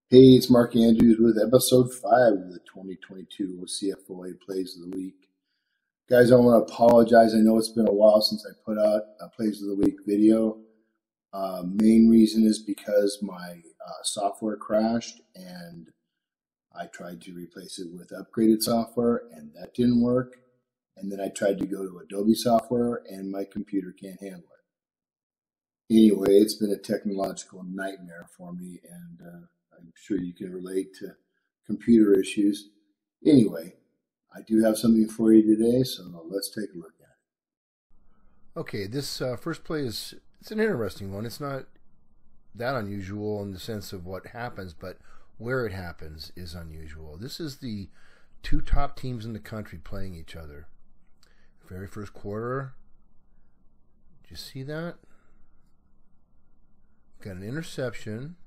Hey, it's Mark Andrews with episode 5 of the 2022 OCFOA Plays of the Week. Guys, I want to apologize. I know it's been a while since I put out a Plays of the Week video. Main reason is because my software crashed and I tried to replace it with upgraded software and that didn't work. And then I tried to go to Adobe software and my computer can't handle it. Anyway, it's been a technological nightmare for me, and I'm sure you can relate to computer issues. Anyway, I do have something for you today, so let's take a look at it. Okay, this first play it's an interesting one. It's not that unusual in the sense of what happens, but where it happens is unusual. This is the two top teams in the country playing each other. Very first quarter. Did you see that? Got an interception,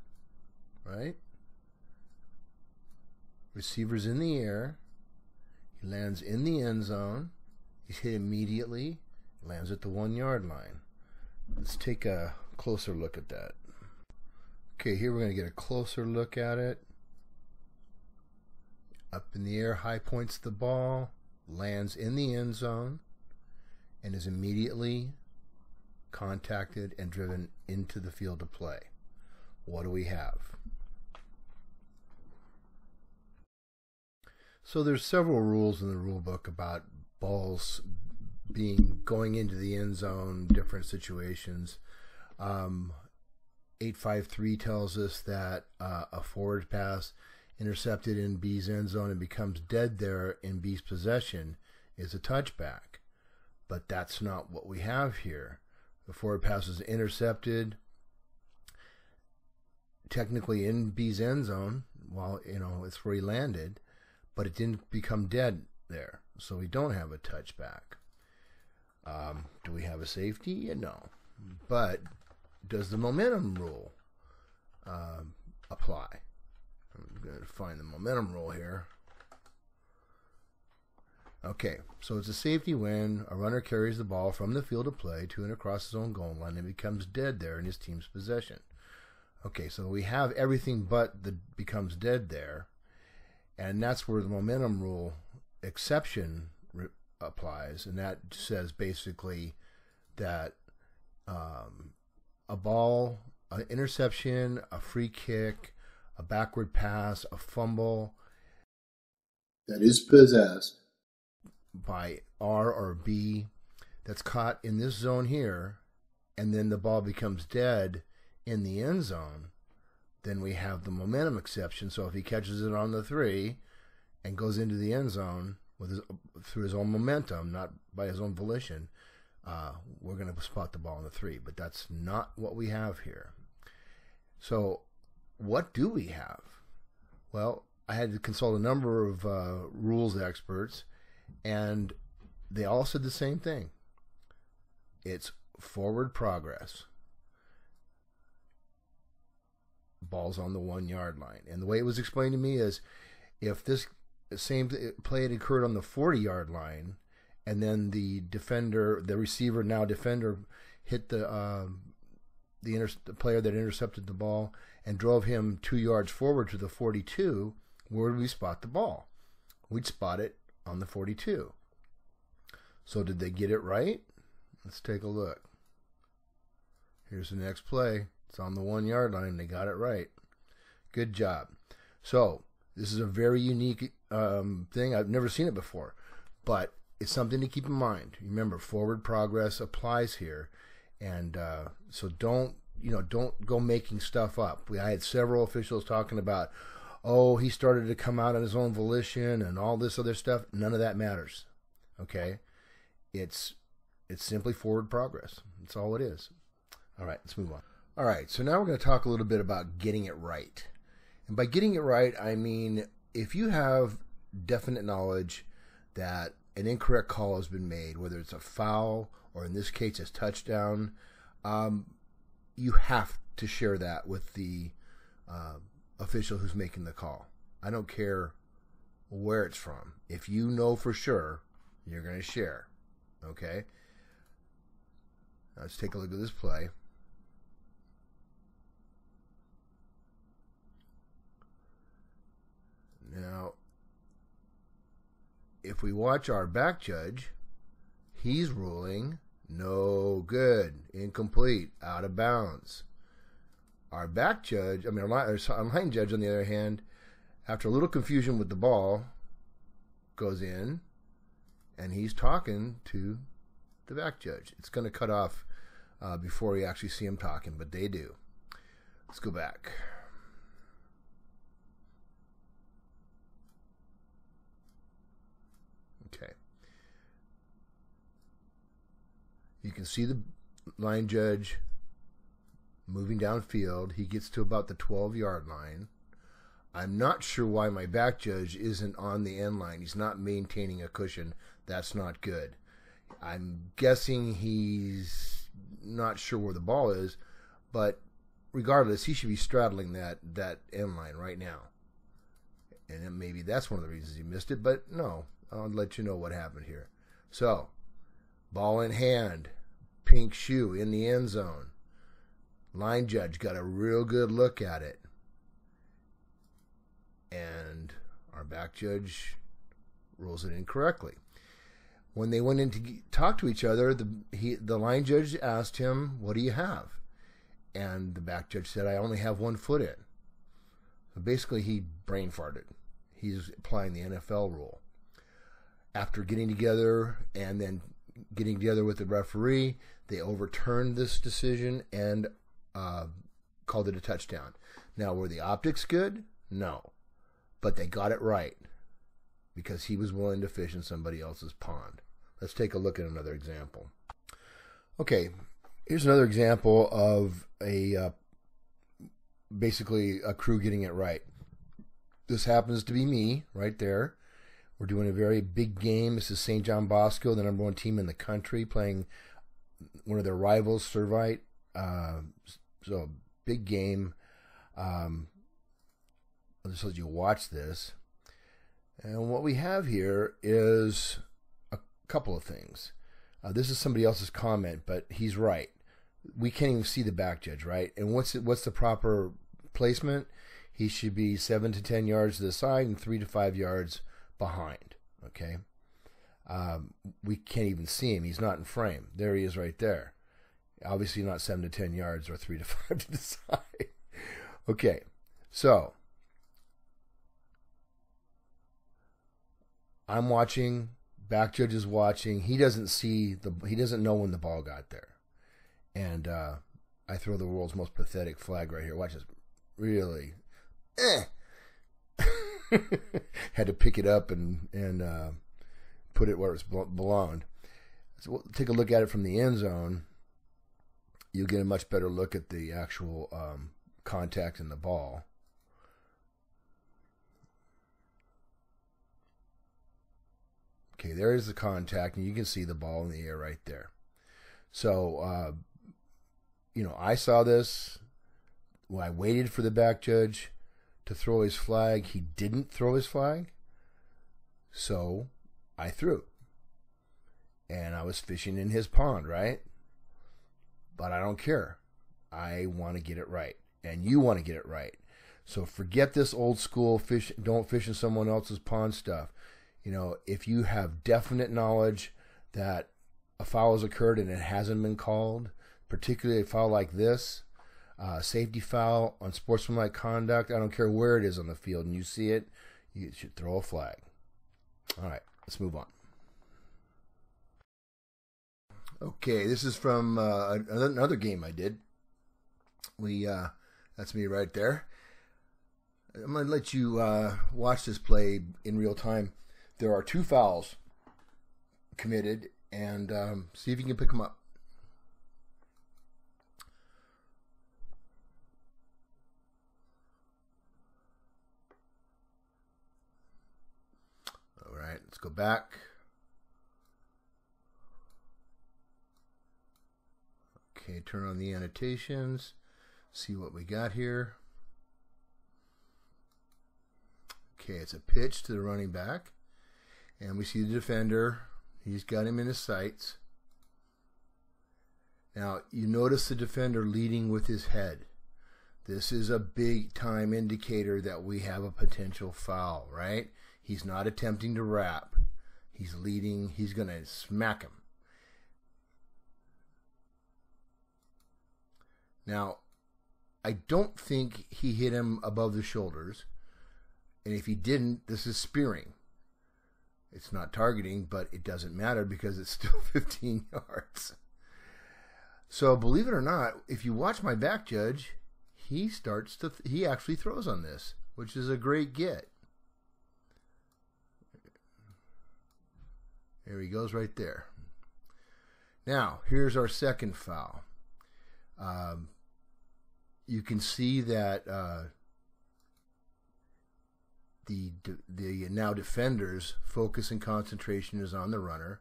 right? Receiver's in the air. He lands in the end zone. He's hit immediately. Lands at the 1-yard line. Let's take a closer look at that. Okay, here we're going to get a closer look at it. Up in the air, high points the ball, lands in the end zone, and is immediately contacted and driven into the field of play. What do we have? So there's several rules in the rule book about balls going into the end zone, different situations. 853 tells us that a forward pass intercepted in B's end zone and becomes dead there in B's possession is a touchback. But that's not what we have here. The forward pass is intercepted, technically in B's end zone, while it's where he landed, but it didn't become dead there, so we don't have a touchback. Do we have a safety? No. But does the momentum rule apply? I'm going to find the momentum rule here. Okay, so it's a safety when a runner carries the ball from the field of play to and across his own goal line and becomes dead there in his team's possession. Okay, so we have everything but the becomes dead there, and that's where the momentum rule exception applies, and that says basically that a ball, an interception, a free kick, a backward pass, a fumble That is possessed by R or B that's caught in this zone here, and then the ball becomes dead in the end zone, then we have the momentum exception. So if he catches it on the 3 and goes into the end zone through his own momentum, not by his own volition, we're going to spot the ball on the 3. But that's not what we have here. So what do we have? Well, I had to consult a number of rules experts, and they all said the same thing. It's forward progress. Ball's on the 1-yard line. And the way it was explained to me is if this same play had occurred on the 40-yard line, and then the receiver, now defender, hit the player that intercepted the ball and drove him 2 yards forward to the 42, where would we spot the ball? We'd spot it on the 42. So did they get it right? Let's take a look. Here's the next play. It's on the 1-yard line. They got it right. Good job. So this is a very unique thing. I've never seen it before, but it's something to keep in mind. Remember, forward progress applies here, and so don't go making stuff up. I had several officials talking about, oh, he started to come out on his own volition and all this other stuff. None of that matters. Okay, it's simply forward progress. That's all it is. All right, let's move on. All right, so now we're going to talk a little bit about getting it right. And by getting it right, I mean if you have definite knowledge that an incorrect call has been made, whether it's a foul or in this case a touchdown, you have to share that with the official who's making the call. I don't care where it's from. If you know for sure, you're going to share. Okay? Let's take a look at this play. if we watch our back judge, he's ruling no good, incomplete, out of bounds. Our back judge, our line judge, on the other hand, after a little confusion with the ball, goes in and he's talking to the back judge. It's going to cut off before you actually see him talking, but they do. Let's go back. Okay. You can see the line judge moving downfield. He gets to about the 12-yard line. I'm not sure why my back judge isn't on the end line. He's not maintaining a cushion. That's not good. I'm guessing he's not sure where the ball is, but regardless, he should be straddling that end line right now. And then maybe that's one of the reasons he missed it, but no, I'll let you know what happened here. So, ball in hand, pink shoe in the end zone. Line judge got a real good look at it. And our back judge rules it incorrectly. When they went in to talk to each other, the line judge asked him, "What do you have?" And the back judge said, "I only have 1 foot in." So basically, he brain farted. He's applying the NFL rule. After getting together and then getting together with the referee, they overturned this decision and called it a touchdown. Now, were the optics good? No. But they got it right because he was willing to fish in somebody else's pond. Let's take a look at another example. Okay, here's another example of basically a crew getting it right. This happens to be me right there. We're doing a very big game. This is St. John Bosco, the #1 team in the country, playing one of their rivals, Servite. So big game. I'll just let you watch this. And what we have here is a couple of things. This is somebody else's comment, but he's right. We can't even see the back judge, right? And what's the proper placement? He should be 7 to 10 yards to the side and 3 to 5 yards behind. Okay. We can't even see him. He's not in frame. There he is right there. Obviously not 7 to 10 yards or 3 to 5 to the side. Okay. So I'm watching, back judge is watching. He doesn't know when the ball got there. And I throw the world's most pathetic flag right here. Watch this. Really. Had to pick it up and put it where it belonged. So we'll take a look at it from the end zone. You'll get a much better look at the actual contact in the ball. Okay, there's the contact, and you can see the ball in the air right there. So, I saw this. Well, I waited for the back judge to throw his flag. He didn't throw his flag, so I threw. And I was fishing in his pond, right? But I don't care. I want to get it right, and you want to get it right. So forget this old school don't fish in someone else's pond stuff. If you have definite knowledge that a foul has occurred and it hasn't been called, particularly a foul like this, safety foul on sportsmanlike conduct, I don't care where it is on the field, and you see it, you should throw a flag. All right, let's move on. Okay, this is from another game I did. That's me right there. I'm going to let you watch this play in real time. There are 2 fouls committed, and see if you can pick them up. All right, let's go back. Okay, turn on the annotations, see what we got here. Okay, it's a pitch to the running back. And we see the defender. He's got him in his sights. Now, you notice the defender leading with his head. This is a big time indicator that we have a potential foul, right? He's not attempting to wrap. He's leading. He's going to smack him. Now, I don't think he hit him above the shoulders. And if he didn't, this is spearing. It's not targeting, but it doesn't matter because it's still 15 yards. So believe it or not, if you watch my back judge, he actually throws on this, which is a great get. There he goes right there. Now, here's our second foul. You can see that the now defender's focus and concentration is on the runner.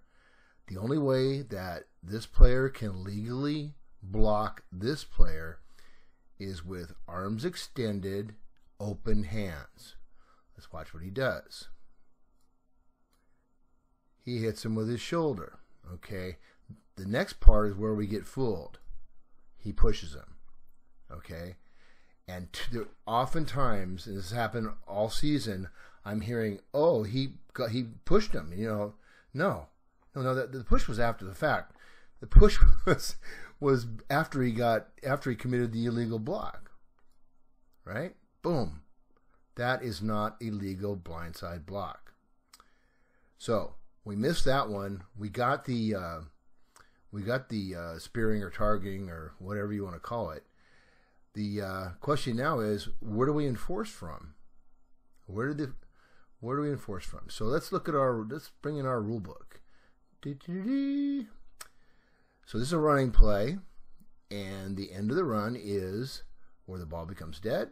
The only way that this player can legally block this player is with arms extended, open hands. Let's watch what he does. He hits him with his shoulder. Okay. The next part is where we get fooled. He pushes him. Okay. And oftentimes, and this has happened all season, I'm hearing, oh, he pushed him. No, the push was after the fact. The push was after he committed the illegal block. Right? Boom. That is not a legal blindside block. So we missed that one. We got the spearing or targeting or whatever you want to call it. The question now is, where do we enforce from? Where do we enforce from? So let's bring in our rule book. So this is a running play, and the end of the run is where the ball becomes dead,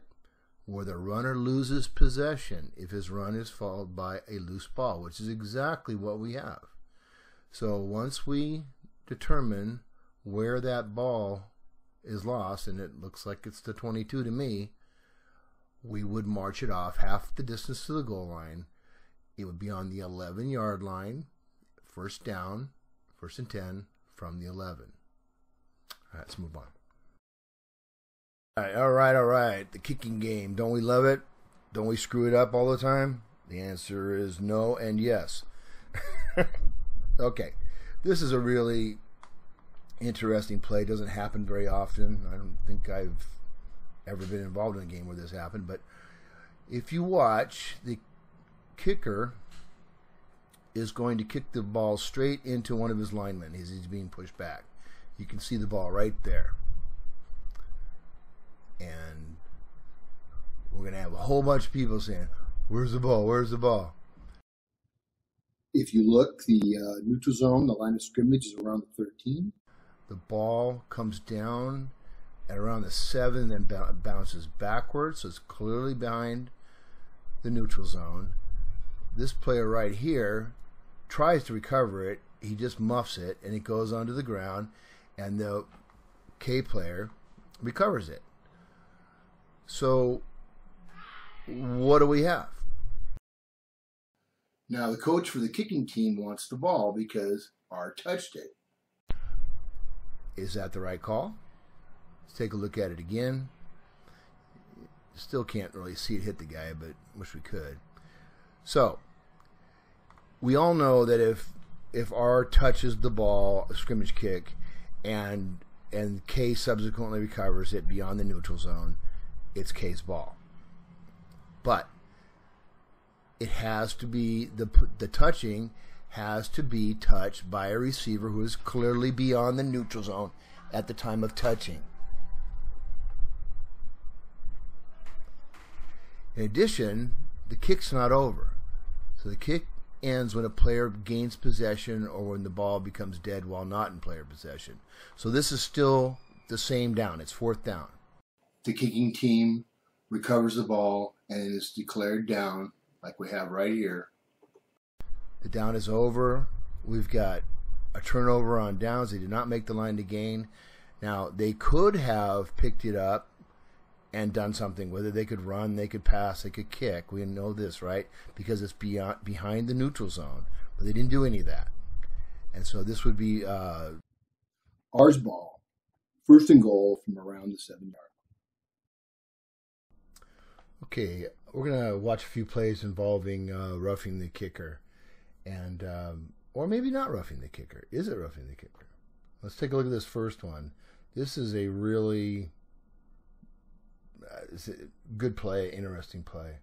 where the runner loses possession if his run is followed by a loose ball, which is exactly what we have. So once we determine where that ball is lost, and it looks like it's the 22 to me, we would march it off half the distance to the goal line. It would be on the 11-yard line, first down, 1st and 10 from the 11. All right, let's move on. All right. The kicking game. Don't we love it? Don't we screw it up all the time? The answer is no and yes. Okay. This is a really interesting play. It doesn't happen very often. I don't think I've ever been involved in a game where this happened. But if you watch, the kicker is going to kick the ball straight into one of his linemen as he's being pushed back. You can see the ball right there. And we're going to have a whole bunch of people saying, where's the ball? Where's the ball? If you look, the neutral zone, the line of scrimmage is around the 13. The ball comes down at around the 7 and then bounces backwards, so it's clearly behind the neutral zone. This player right here tries to recover it. He just muffs it, and it goes onto the ground, and the K player recovers it. So what do we have? Now the coach for the kicking team wants the ball because R touched it. Is that the right call? Let's take a look at it again. Still can't really see it hit the guy, but wish we could. So we all know that if R touches the ball, a scrimmage kick, and K subsequently recovers it beyond the neutral zone, it's K's ball. But it has to be, the touching has to be touched by a receiver who is clearly beyond the neutral zone at the time of touching. In addition, the kick's not over. So the kick ends when a player gains possession or when the ball becomes dead while not in player possession. So this is still the same down. It's 4th down. The kicking team recovers the ball and it is declared down like we have right here. The down is over. We've got a turnover on downs. They did not make the line to gain. Now, they could have picked it up and done something with it. They could run, they could pass, they could kick. We know this, right? Because it's behind the neutral zone. But they didn't do any of that. And so this would be R's ball. 1st and goal from around the 7-yard line. Okay, we're going to watch a few plays involving roughing the kicker. and or maybe not roughing the kicker. Is it roughing the kicker? Let's take a look at this first one. This is a really good play, interesting play.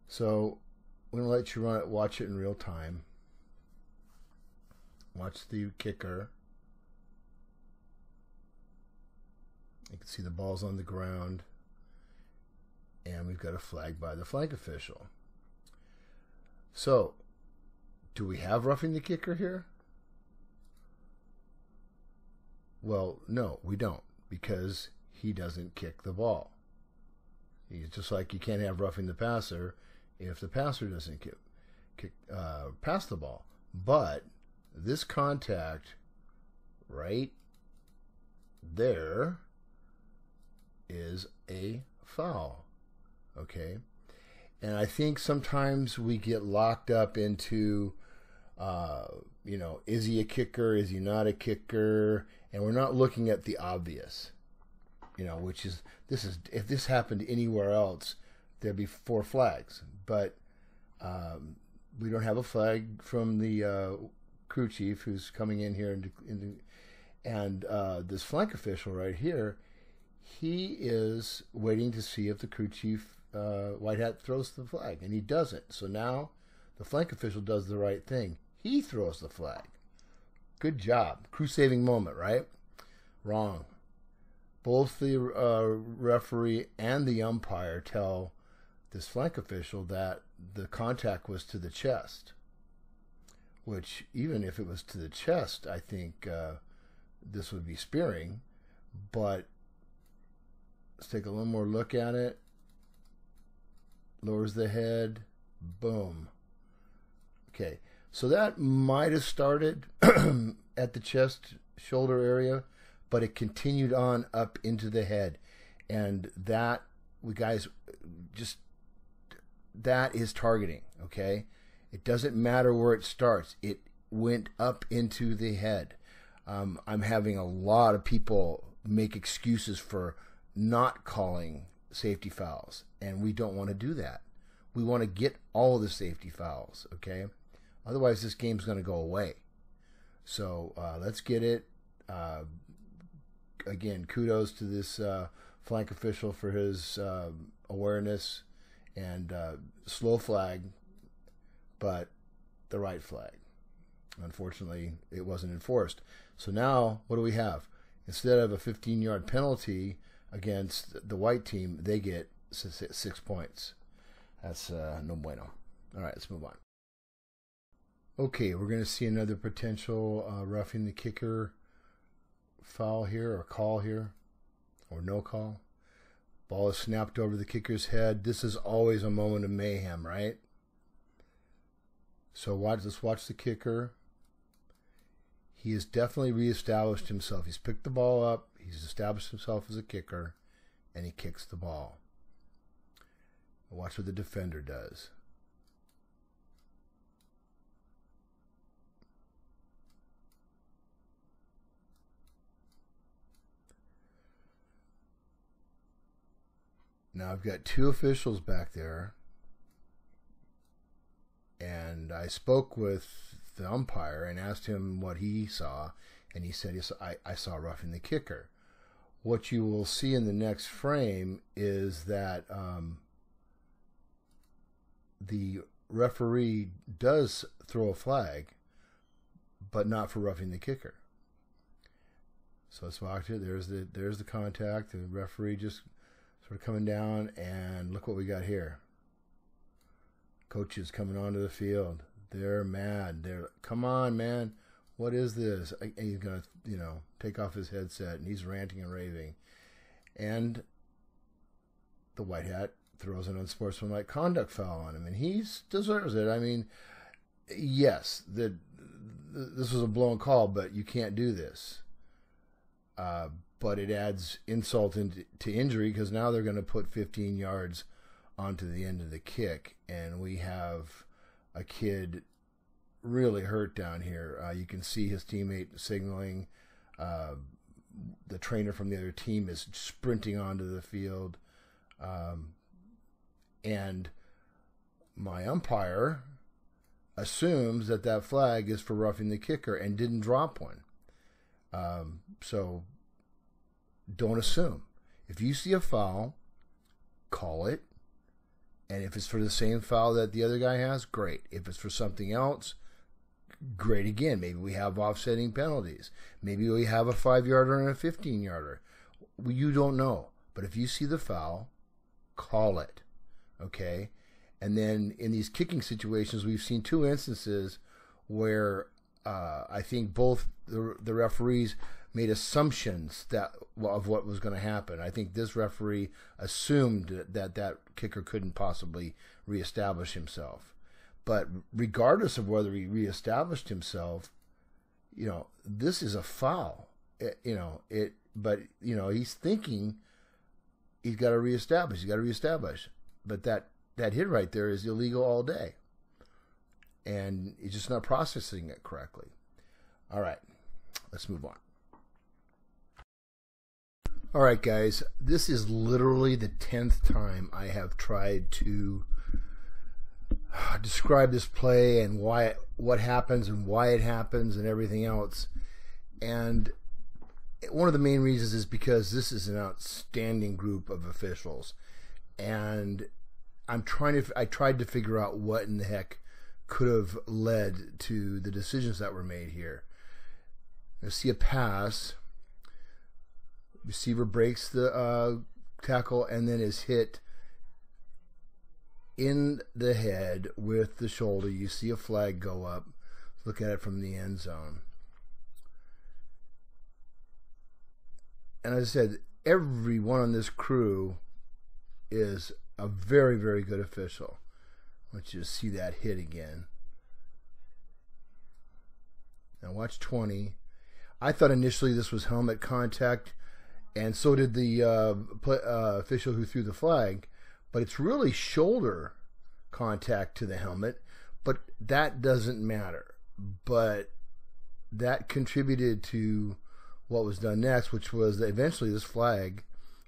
So I'm going to let you watch it in real time. Watch the kicker. You can see the ball's on the ground. And we've got a flag by the flag official. So, do we have roughing the kicker here? Well, no, we don't, because he doesn't kick the ball. He's just like you can't have roughing the passer if the passer doesn't pass the ball. But this contact right there is a foul. Okay? And I think sometimes we get locked up into, is he a kicker? Is he not a kicker? And we're not looking at the obvious, which is if this happened anywhere else, there'd be 4 flags. But we don't have a flag from the crew chief who's coming in here, and this flank official right here, he is waiting to see if the crew chief White Hat throws the flag, and he doesn't. So now the flank official does the right thing. He throws the flag. Good job. Crew-saving moment, right? Wrong. Both the referee and the umpire tell this flank official that the contact was to the chest, which even if it was to the chest, I think this would be spearing. But let's take a little more look at it. Lowers the head. Boom. Okay. So that might have started at the chest, shoulder area, but it continued on up into the head. And that, that is targeting, okay? It doesn't matter where it starts. It went up into the head. I'm having a lot of people make excuses for not calling safety fouls, and we don't want to do that. We want to get all of the safety fouls, okay? Otherwise, this game's going to go away. So let's get it. Again, kudos to this flank official for his awareness and slow flag, but the right flag. Unfortunately, it wasn't enforced. So now, what do we have? Instead of a 15-yard penalty against the white team, they get 6 points. That's no bueno. All right, let's move on. Okay, we're going to see another potential roughing the kicker foul here, or call here, or no call. Ball is snapped over the kicker's head. This is always a moment of mayhem, right? So let's watch the kicker. He has definitely reestablished himself. He's picked the ball up. He's established himself as a kicker, and he kicks the ball. Watch what the defender does. Now I've got 2 officials back there, and I spoke with the umpire and asked him what he saw, and he said, yes, I saw roughing the kicker. What you will see in the next frame is that the referee does throw a flag, but not for roughing the kicker. So let's watch it. There's the contact. The referee just sort of coming down, and look what we got here. Coaches coming onto the field. They're mad. They're, come on, man. What is this? And he's going to, take off his headset, and he's ranting and raving. And the white hat throws an unsportsmanlike conduct foul on him, and he deserves it. I mean, yes, this was a blown call, but you can't do this. But it adds insult to injury, because now they're going to put 15 yards onto the end of the kick, and we have a kid really hurt down here. You can see his teammate signaling. The trainer from the other team is sprinting onto the field. And my umpire, assumes that that flag is for roughing the kicker and didn't drop one. So don't assume. If you see a foul, call it. And if it's for the same foul that the other guy has, great. If it's for something else, great again. Maybe we have offsetting penalties. Maybe we have a 5-yarder and a 15-yarder. You don't know. But if you see the foul, call it. Okay? And then in these kicking situations, we've seen 2 instances where I think both the referees made assumptions of what was going to happen. I think this referee assumed that kicker couldn't possibly reestablish himself. But regardless of whether he reestablished himself, this is a foul. But he's thinking he's got to reestablish. But that hit right there is illegal all day. And he's just not processing it correctly. All right, let's move on. All right, guys, this is literally the 10th time I have tried to describe this play and what happens and why it happens and everything else. And one of the main reasons is because this is an outstanding group of officials, and I tried to figure out what in the heck could have led to the decisions that were made here. You see a pass. Receiver breaks the tackle and then is hit in the head with the shoulder. You see a flag go up. Look at it from the end zone. And as I said, everyone on this crew is a very, very good official. I want you to see that hit again. Now watch 20. I thought initially this was helmet contact, and so did the official who threw the flag, but it's really shoulder contact to the helmet, but that doesn't matter. But that contributed to what was done next, which was that eventually this flag,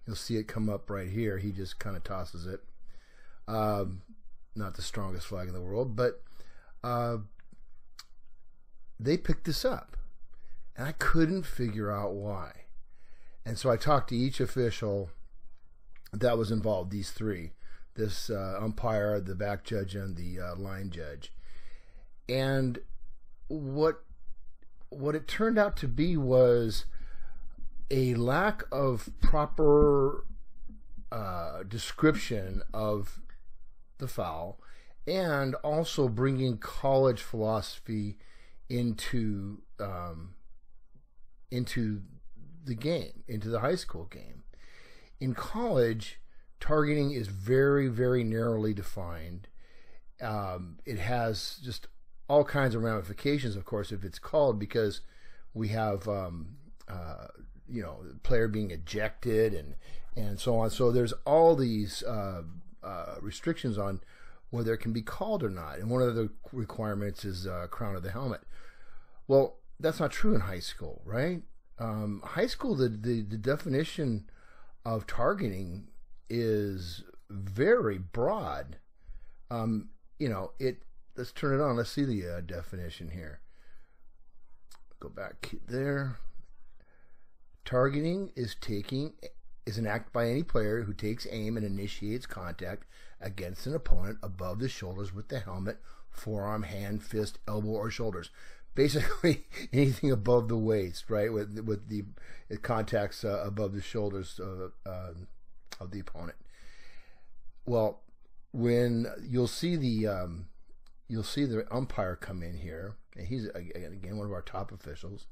you'll see it come up right here. He just kind of tosses it. Not the strongest flag in the world, but they picked this up, and I couldn't figure out why. And so I talked to each official that was involved, these 3, this umpire, the back judge, and the line judge. And what it turned out to be was a lack of proper description of the foul, and also bringing college philosophy into the game, into the high school game. In college, targeting is very, very narrowly defined. It has just all kinds of ramifications, of course, if it's called, because we have the player being ejected and so on. So there's all these restrictions on whether it can be called or not. And one of the requirements is crown of the helmet. Well, that's not true in high school, right? High school, the definition of targeting is very broad. Let's turn it on. Let's see the definition here. Go back there. Targeting is an act by any player who takes aim and initiates contact against an opponent above the shoulders with the helmet, forearm, hand, fist, elbow, or shoulders. Basically, anything above the waist, right? With the contacts above the shoulders of the opponent. Well, when you'll see the umpire come in here, and he's again one of our top officials,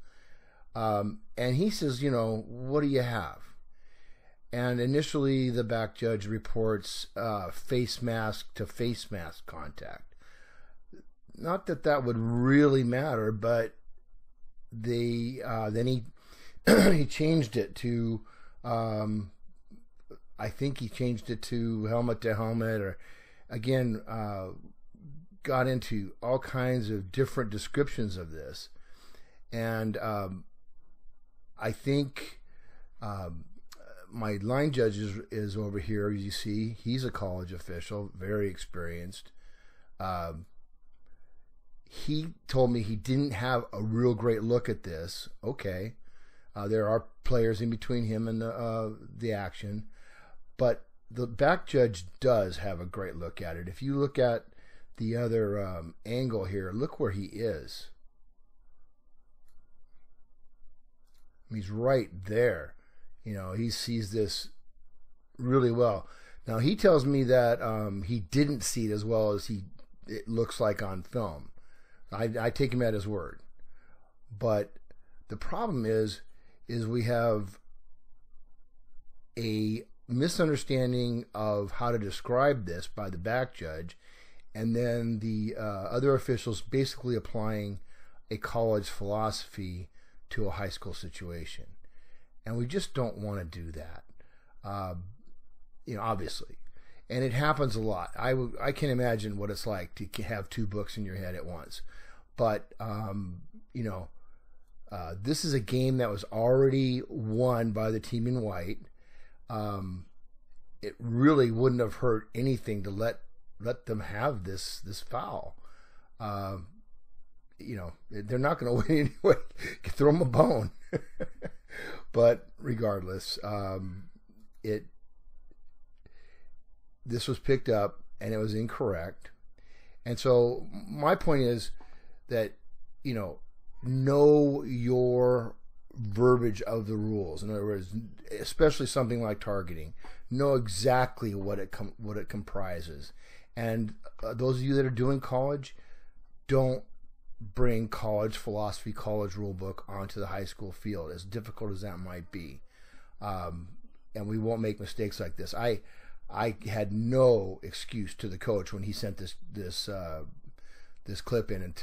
and he says, what do you have? And initially, the back judge reports face mask to face mask contact. Not that would really matter, but then he changed it to I think he changed it to helmet, or again got into all kinds of different descriptions of this, and I think my line judge is over here. You see, he's a college official, very experienced. he told me he didn't have a real great look at this. Okay. There are players in between him and the action, but the back judge does have a great look at it. If you look at the other angle here, look where he is. He's right there. You know, he sees this really well. Now, he tells me that he didn't see it as well as it looks like on film. I take him at his word. But the problem is we have a misunderstanding of how to describe this by the back judge, and then the other officials basically applying a college philosophy to a high school situation. And we just don't want to do that, you know, obviously. And it happens a lot. I can imagine what it's like to have two books in your head at once. But, you know, this is a game that was already won by the team in white. It really wouldn't have hurt anything to let them have this foul. You know, they're not going to win anyway. Throw them a bone. But regardless, this was picked up and it was incorrect. And so my point is that, you know your verbiage of the rules. In other words, especially something like targeting, know exactly what it comprises. And those of you that are doing college, don't bring college philosophy, college rule book onto the high school field, as difficult as that might be. And we won't make mistakes like this. I had no excuse to the coach when he sent this clip in, and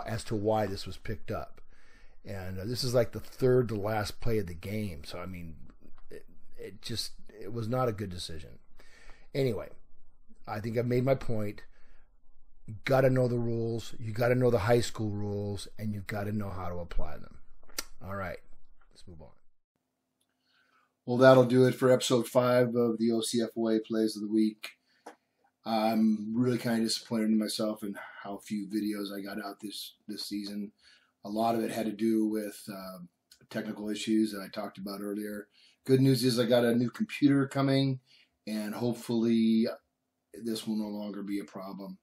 as to why this was picked up. And this is like the third to last play of the game. So I mean, it was not a good decision. Anyway, I think I've made my point. You got to know the rules. You got to know the high school rules, and you've got to know how to apply them. All right, let's move on. Well, that'll do it for episode 5 of the OCFOA Plays of the Week. I'm really kind of disappointed in myself in how few videos I got out this season. A lot of it had to do with technical issues that I talked about earlier. Good news is I got a new computer coming, and hopefully this will no longer be a problem.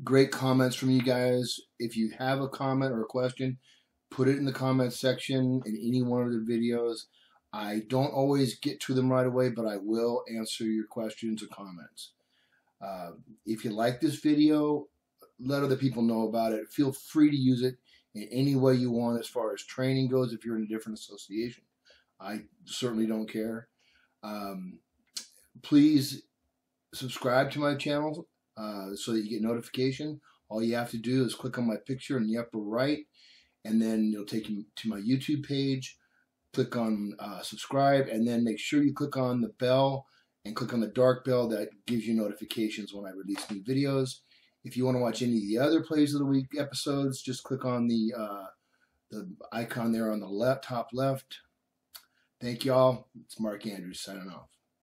Great comments from you guys. If you have a comment or a question, put it in the comments section in any one of the videos. I don't always get to them right away, but I will answer your questions or comments. If you like this video, let other people know about it. Feel free to use it in any way you want as far as training goes if you're in a different association. I certainly don't care. Please subscribe to my channel so that you get notification. All you have to do is click on my picture in the upper right, and then it'll take you to my YouTube page. Click on subscribe, and then make sure you click on the bell and click on the dark bell that gives you notifications when I release new videos. If you want to watch any of the other Plays of the Week episodes, just click on the icon there on the top left. Thank y'all. It's Mark Andrews signing off.